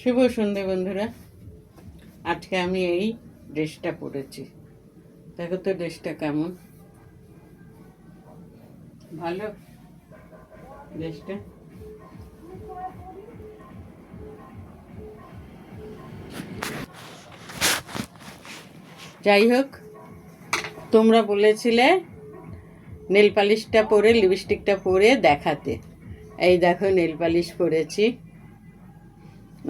শুভ সন্ধে বন্ধুরা। আজকে আমি এই ড্রেসটা পরেছি, দেখো তো ড্রেসটা কেমন, ভালো ড্রেসটা। যাই হোক, তোমরা বলেছিলে নেল পালিশটা পরে লিপস্টিকটা পরে দেখাতে। এই দেখো নেল পালিশ পরেছি,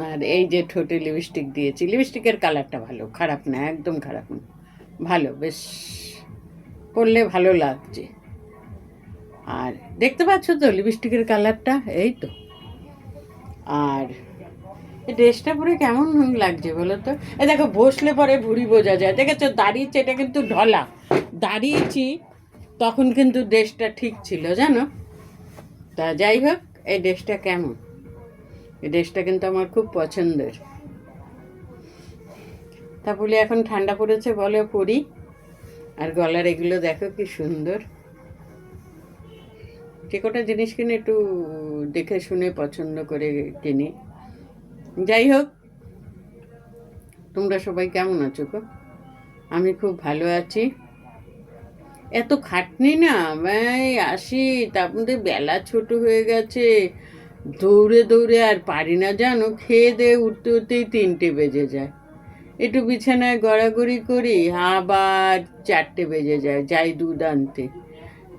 আর এই যে ঠোঁটে লিপস্টিক দিয়েছি। লিপস্টিকের কালারটা ভালো, খারাপ না, একদম খারাপ না, ভালো, বেশ পরলে ভালো লাগছে। আর দেখতে পাচ্ছ তো লিপস্টিকের কালারটা, এই তো। আর এই ড্রেসটা পরে কেমন লাগছে বলো তো? এই দেখো, বসলে পরে ভুঁড়ি বোঝা যায়, দেখেছো? দাঁড়িয়েছে, এটা কিন্তু ঢলা, দাঁড়িয়েছি তখন কিন্তু ড্রেসটা ঠিক ছিল, জানো। তা যাই হোক, এই ড্রেসটা কেমন, এই ড্রেসটা কিন্তু আমার খুব পছন্দের। তা বলি এখন ঠান্ডা পড়েছে, বলো পরি। আর গলার এগুলো দেখো কি সুন্দর। যে কটা জিনিস কিনে একটু দেখে শুনে পছন্দ করে কিনি। যাই হোক, তোমরা সবাই কেমন আছো গো? আমি খুব ভালো আছি। এত খাটনি না, ভাই আসি, তার মধ্যে বেলা ছোট হয়ে গেছে, দৌড়ে দৌড়ে আর পারি না জানো। খেয়ে দিয়ে উঠতে উঠতেই 3টে বেজে যায়, একটু বিছানায় গড়াগড়ি করি, আবার 4টে বেজে যায়, যাই দুধ আনতে।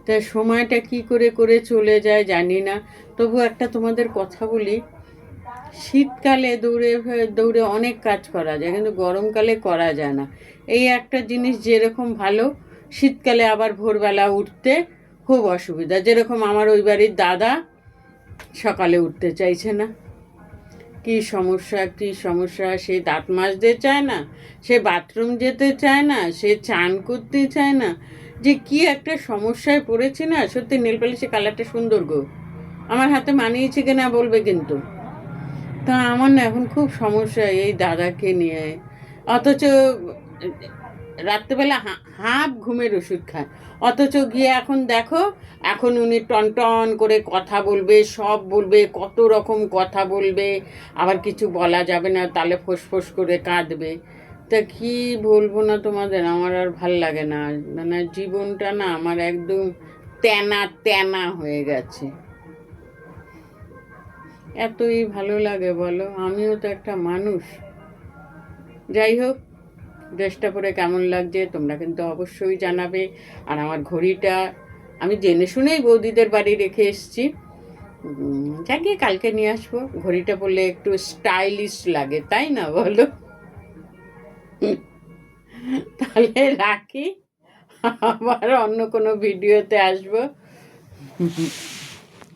তা সময়টা কি করে করে চলে যায় জানি না। তবু একটা তোমাদের কথা বলি, শীতকালে দৌড়ে দৌড়ে অনেক কাজ করা যায়, কিন্তু গরমকালে করা যায় না। এই একটা জিনিস যেরকম ভালো, শীতকালে আবার ভোরবেলা উঠতে খুব অসুবিধা। যেরকম আমার ওই বাড়ির দাদা সকালে উঠতে চাইছে না, কি সমস্যা কি সমস্যা। সে দাঁত মাজতে চায় না, সে বাথরুম যেতে চায় না, সে চান করতে চায় না। যে কি একটা সমস্যায় পড়েছি না, সত্যি। নেল পালিশের কালারটা সুন্দর গো, আমার হাতে মানিয়েছে কিনা বলবে কিন্তু। তা আমার না এখন খুব সমস্যা এই দাদাকে নিয়ে। অথচ রাত্রেবেলা হাফ ঘুমের ওষুধ খায়, অথচ গিয়ে এখন দেখো, এখন উনি টন টন করে কথা বলবে, সব বলবে, কত রকম কথা বলবে। আবার কিছু বলা যাবে না, তাহলে ফোঁস করে কাঁদবে। তা কি বলবো না তোমাদের, আমার আর ভাল লাগে না। মানে জীবনটা না আমার একদম তেনা তেনা হয়ে গেছে। এতই ভালো লাগে বলো, আমিও তো একটা মানুষ। যাই হোক, ড্রেসটা পরে কেমন লাগছে তোমরা কিন্তু অবশ্যই জানাবে। আর আমার ঘড়িটা আমি জেনে শুনেই বৌদিদের বাড়ি রেখে এসেছি, যাকে কালকে নিয়ে আসবো। ঘড়িটা পরলে একটু স্টাইলিশ লাগে, তাই না বলো? তাহলে রাখি, আবার অন্য কোনো ভিডিওতে আসবো।